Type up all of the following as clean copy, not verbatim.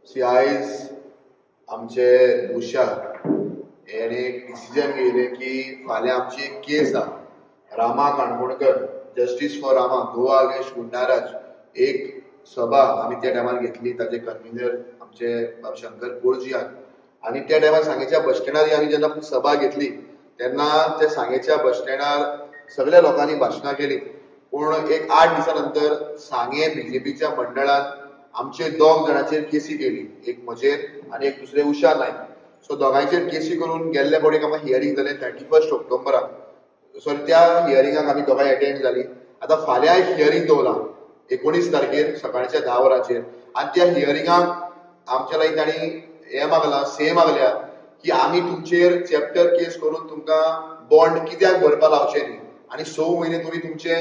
आयज आमचे उषा हेणे एक डिसिजन घेयलें की फाल्यां आमची एक केस आहा Rama Kankonkar justice for Rama Goa against गुंडाराज एक सभा आमी त्या टायमार घेतली. ताचे कन्व्हिनर आमचे शंकर कोळजी आनी त्या टायमार सांगेच्या बस स्टँडार आमी जेन्ना सभा घेतली तेन्ना त्या सांगेच्या बस स्टँडार सगळ्या लोकांनी भाशणां केली. पूण एक 8 दिसां नंतर सांगे बीजेपीच्या मंडळान आमचे 2 जाणांचेर केसी केली, एक म्हजेर आनी एक दुसरे उषा नायक. सो दोगांयचेर केसी करून गेल्ले पडीक आमकां हियरींग जालें 31 ऑक्टोबराक. सो त्या हियरिंगाक आमी दोगांय अटेंड जाली. आतां फाल्यां एक हियरींग दवरलां 19 तारखेर सकाळच्या 10 वरांचेर आनी त्या हियरिंगाक आमच्या लागीं तांणी हें मागलां, से मागल्या की आमी तुमचेर चॅप्टर केस करून तुमकां बॉन्ड कित्याक भरपा लावचें न्ही आनी 6 म्हयने तुमी तुमचे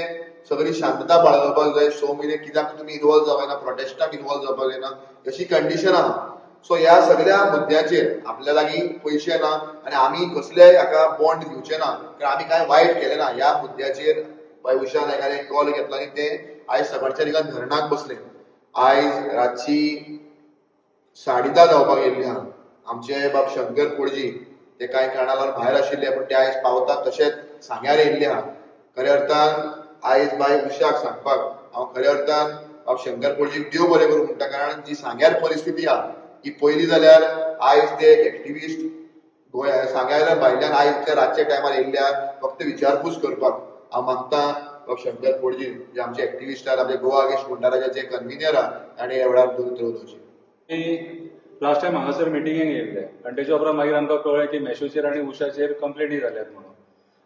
सगळी शांतता बाळगपाक जाय. 6 म्हयने कित्याक तुमी इनवॉल्व जावं येना, प्रोटेस्टाक इनवॉल्व जावपाक येना अशी कंडिशन आहा. सो ह्या सगळ्या मुद्द्याचेर आपल्या लागीं पयशे ना आनी आमी कसलेय हाका बॉन्ड दिवचे ना कारण आमी कांय वायट केलें ना. ह्या मुद्द्याचेर बाय उषा नायकान एक कॉल घेतला आनी ते आयज सकाळच्या दिकान धरणाक बसले. आयज रातची 10:30 जावपाक येयल्ली आहा. आमचे बाब शंकर कोळजी ते कांय कारणां लागून भायर आशिल्ले पूण ते आयज पावतात तशेंच सांग्यार येयल्ले आहा. खऱ्या अर्थान आयज बाय उशाक सांगपाक हांव खऱ्या अर्थान बाब शंकर कोळजीक देव बरें करूं म्हणटा. कारण जी सांग्यार परिस्थिती आहा ही पयली जाल्यार आयज ते एक एक्टिविस्ट गोंया सांग्यार भायल्यान आयज ते रातच्या टायमार येयल्ल्या फक्त विचारपूस करपाक. हांव मागतां बाब शंकर कोळजी जे आमचे एक्टिविस्ट आहात, आमचे गोवा अगेन्स्ट गुंडाराजाचे कन्व्हिनर आहा ताणें ह्या वेळार दोन उलोवचें. लास्ट टायम हांगासर मिटिंगेक येयल्ले आनी तेच्या उपरांत मागीर आमकां कळ्ळें की मेशूचेर आनी उशाचेर कंप्लेनी जाल्यात म्हणून.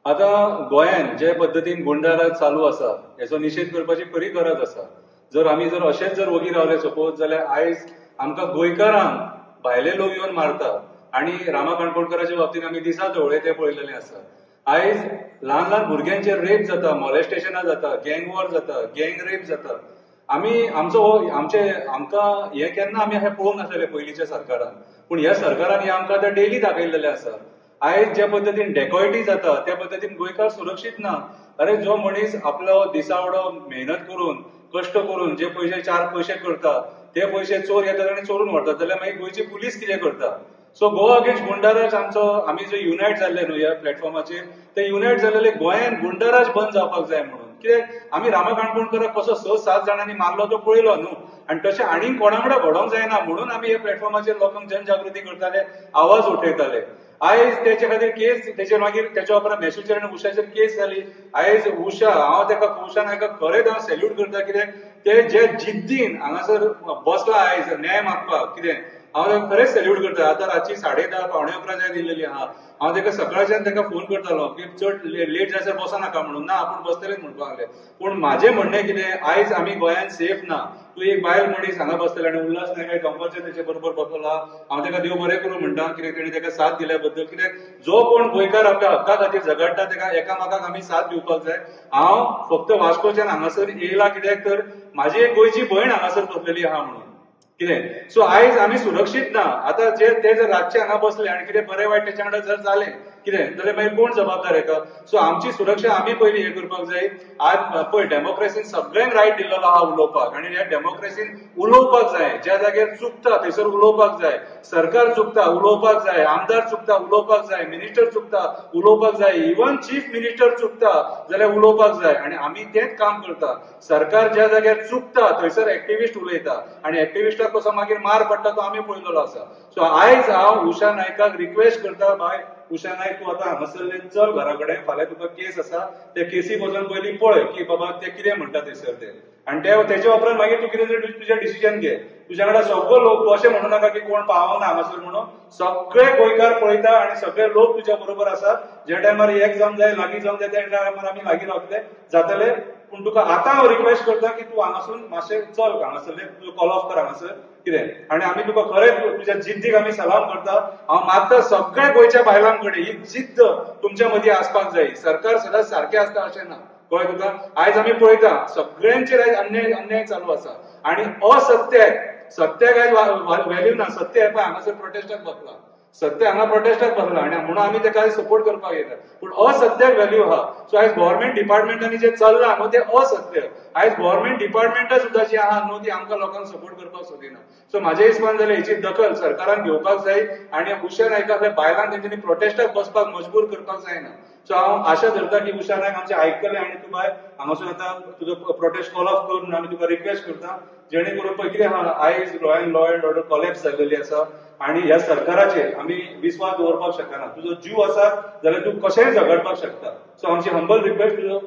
आतां गोंयान जे पद्दतीन गुंडाराज चालू आसा हेचो निशेध करपाची खरी गरज आसा. जर आमी अशेंच जर वगी रावले सपोज जाल्यार आयज आमकां गोंयकारांक भायले लोक येवन मारता आनी रामा काणकोणकराच्या बाबतींत आमी दिसा ढवळे ते पळयलेले आसा. आयज ल्हान ल्हान भुरग्यांचेर रेप जाता, मॉलेस्टेशनां जाता, गँग वॉर जाता, गँग रेप जाता. आमकां हें केन्ना आमी अशें पळोवंक नासलेले पयलींच्या सरकारान, पूण ह्या सरकारान आमकां आतां डेली दाखयलेलें आसा. आयज ज्या पद्दतीन डेकॉयटी जाता त्या पद्दतीन गोंयकार सुरक्षीत ना. अरे जो मनीस आपलो दिसावडो मेहनत करून कश्ट करून जे पयशे 4 पयशे करता ते पयशे चोर येतात आनी चोरून व्हरतात जाल्यार मागीर गोंयची पुलीस कितें करता. सो गोवा अगेन्स्ट गुंडाराज आमी जो युनायट जाल्ले न्हू ह्या प्लॅटफॉर्माचेर ते युनायट जाल्ले गोंयान गुंडाराज बंद जावपाक जाय म्हणून. कित्याक आमी रामा काणकोणकराक कसो 6-7 जाणांनी मारलो तो पळयलो न्हू आनी तशें आनीक कोणा वांगडा घडोवंक जायना म्हणून आमी ह्या प्लॅटफॉर्माचेर लोकांक जनजागृती करताले, आवाज उठयताले. आयज तेचे खातीर केस तेचेर मागीर तेच्या उपरांत मेशूचेर आनी उशाचेर केस जाली. आयज उशा उशा नायकाक खरेंच हांव सॅल्यूट करता कित्याक ते जे जिद्दीन हांगासर बसला आयज न्याय मागपाक कितें हांव ताका खरेंच सॅल्यूट करता. आतां रातची 10:30 पावणे 11 जाय दिल्लेली आहा. हांव ताका सकाळच्यान ताका फोन करतालो की चड लेट जायसर बसनाका म्हणून. ना आपूण बसतलेच म्हणपाक लागले. पूण म्हाजें म्हणणें कितें आयज आमी गोंयांत सेफ ना. तूं एक बायल मनीस हांगा बसतले आनी उल्हास नायक कंपल्सरी तेचे बरोबर बसलो. हांव ताका देव बरें करूं म्हणटा कित्याक तेणी ताका साथ दिल्या बद्दल. कित्याक जो कोण गोंयकार आपल्या हक्का खातीर झगडटा ताका एकामेकाक आमी साथ दिवपाक जाय. हांव फक्त वास्कोच्यान हांगासर येयला कित्याक तर म्हाजी एक गोंयची भयण हांगासर बसलेली आहा म्हणून कितें. सो आयज आमी सुरक्षीत ना. आतां ते जर रातचे हांगा बसले आनी कितें बरें वायट तेच्या वांगडा जर जालें कितें जाल्यार मागीर कोण जबाबदार येता. सो आमची सुरक्षा आमी पयलीं हें करपाक जाय. आज पळय डेमोक्रेसीन सगळ्यांक रायट दिल्लो आहा उलोवपाक आनी ह्या डेमोक्रेसीन उलोवपाक जाय. ज्या जाग्यार चुकता थंयसर उलोवपाक जाय. सरकार चुकता उलोवपाक जाय, आमदार चुकता उलोवपाक जाय, मिनिस्टर चुकता उलोवपाक जाय, इवन चीफ मिनिस्टर चुकता जाल्यार उलोवपाक जाय. आनी आमी तेंच काम करता. सरकार ज्या जाग्यार चुकता थंयसर एक्टिविस्ट उलयता आनी एक्टिविस्टाक कसो मागीर मार पडटा तो आमी पळयलेलो आसा. सो आयज हांव उशा नायकाक रिक्वेस्ट करता, बाय उशा नायक तूं आतां हांगासरल्यान चल घरा कडेन. फाल्यां तुका केस आसा त्या केसीक वचून पयलीं पळय की बाबा ते कितें म्हणटा थंयसर ते आनी तेच्या उपरांत मागीर तूं कितें तुजें डिसिजन घे. तुज्या वांगडा सगळो लोक तूं अशें म्हणू नाका की कोण पावना हांगासर म्हणून. सगळे गोंयकार पळयता आनी सगळे लोक तुज्या बरोबर आसात. ज्या टायमार एक जावन जाय लागीं जावन जाय त्या टायमार आमी लागीं रावतले जातले. पूण तुका आतां हांव रिक्वेस्ट करता की तूं हांगासून मातशें चल हांगासरलें तुजो कॉल ऑफ कर हांगासर कितें. आनी आमी तुका खरेंच तुज्या जिद्दीक आमी सलाम करता. हांव मागता सगळ्या गोंयच्या बायलां कडेन ही जिद्द तुमच्या मदीं आसपाक जाय. सरकार सदांच सारकें आसता अशें ना कळ्ळें तुका. आयज आमी पळयता सगळ्यांचेर आयज अन्याय चालू आसा आनी सत्याक आयज व्हॅल्यू ना. सत्य हें पळय हांगासर प्रोटेस्टाक बसला. सत्य हांगा प्रोटेस्टाक बसला आनी म्हणून आमी तेका सपोर्ट करपाक येता. पूण असत्याक व्हॅल्यू आहा. सो आयज गव्हर्नमेंट डिपार्टमेंटांनी जे चल्लां न्हू ते असत्य. आयज गव्हर्नमेंट डिपार्टमेंटां सुद्दां जी आहा न्हू ती आमकां लोकांक सपोर्ट करपाक सोदिना. सो म्हाज्या हिसपान जाल्यार हेची दखल सरकारान घेवपाक जाय आनी उशा नायकाक बायलांक तेंच्यांनी प्रोटेस्टाक बसपाक मजबूर करपाक जायना. सो हांव आशा धरता की उशा नायक आमचे आयकतले आनी तूं बाय हांगासून आतां तुजो प्रोटेस्ट कॉल ऑफ कर म्हणून आमी तुका रिक्वेस्ट करता. जेणे करून पळय कितें आहा आयज लॉ अँड ऑर्डर कोलॅप्स जाल्लेली आसा आनी ह्या सरकाराचेर आमी विस्वास दवरपाक शकना. तुजो जीव आसा जाल्यार तूं कशेंय झगडपाक शकता. सो आमची हंबल रिक्वेस्ट तुजो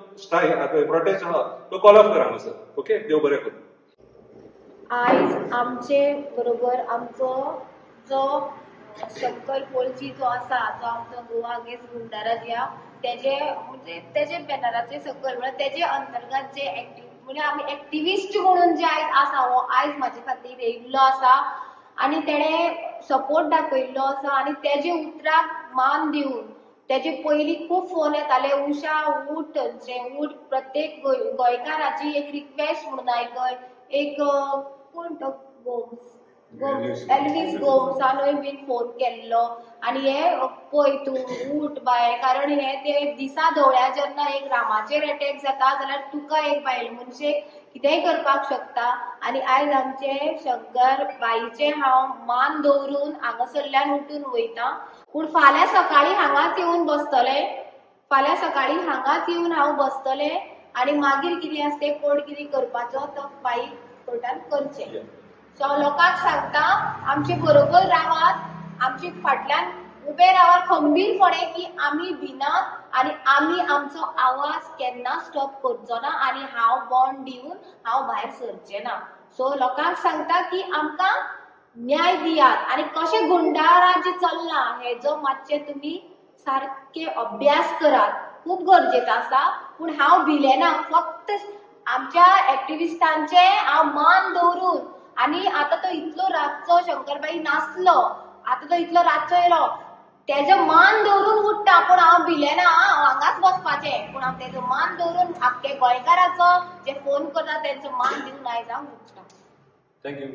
प्रोटेस्ट आहा तो कॉल ऑफ कर हांगासर. ओके, देव बरें करूं. आयज आमचे बरोबर आमचो जो शंकर पोळची जो आसा जो आमचो गोवा अगेन्स्ट गुंडाराज या तेजे म्हणजे तेजे बॅनराचे सकयल म्हणजे तेजे अंतर्गत जे म्हणजे आमी एक्टिविस्ट म्हणून जे आयज आसा हो आयज म्हाजे खातीर येयल्लो आसा आनी तेणे सपोर्ट दाखयल्लो आसा आनी तेजे उतराक मान दिवन तेजे पयलीं खूब फोन येताले उशा उठ उठ प्रत्येक गोंयकाराची एक रिक्वेस्ट म्हणून आयकय एक कोण तो एल्विस गोम्सानूय बीन फोन केल्लो आनी हे पळय तूं उठ बाय कारण हे ते दिसा दोळ्या जेन्ना एक रामाचेर अटॅक जाता जाल्यार तुका एक बायल मनशेक कितेंय करपाक शकता. आनी आयज आमचे शंकर बाईचे हांव मान दवरून हांगासरल्यान उठून वयता. पूण फाल्यां सकाळीं हांगाच येवन बसतले. फाल्यां सकाळीं हांगाच येवन हांव बसतले आनी मागीर कितें आसा तें कोर्ट कितें करपाचो तो बाई कोर्टान करचें. सो हांव लोकांक सांगता आमचे बरोबर रावात, आमचे फाटल्यान उबे रावात खंबीरपणे की आमी भिनात आनी आमी आमचो आवाज केन्ना स्टॉप करचो ना आनी हांव बॉन्ड दिवन हांव भायर सरचें ना. सो लोकांक सांगता की आमकां न्याय दियात आनी कशें गुंडाराज चल्लां हेजो मातशें तुमी सारके अभ्यास करात. खूब गरजेचो आसा. पूण हांव भिलें ना. फक्त आमच्या एक्टिविस्टांचे हांव मान दवरून आनी आतां तो इतलो रातचो शंकरबाई नासलो, आतां तो इतलो रातचो येयलो तेजो मान दवरून उठ्ठा. पूण हांव भिलें ना हांव हांगाच बसपाचें. पूण हांव तेजो मान दवरून आख्खे गोंयकाराचो जे फोन करता तेंचो मान दिवन आयज हांव उठ्ठा. थँक्यू.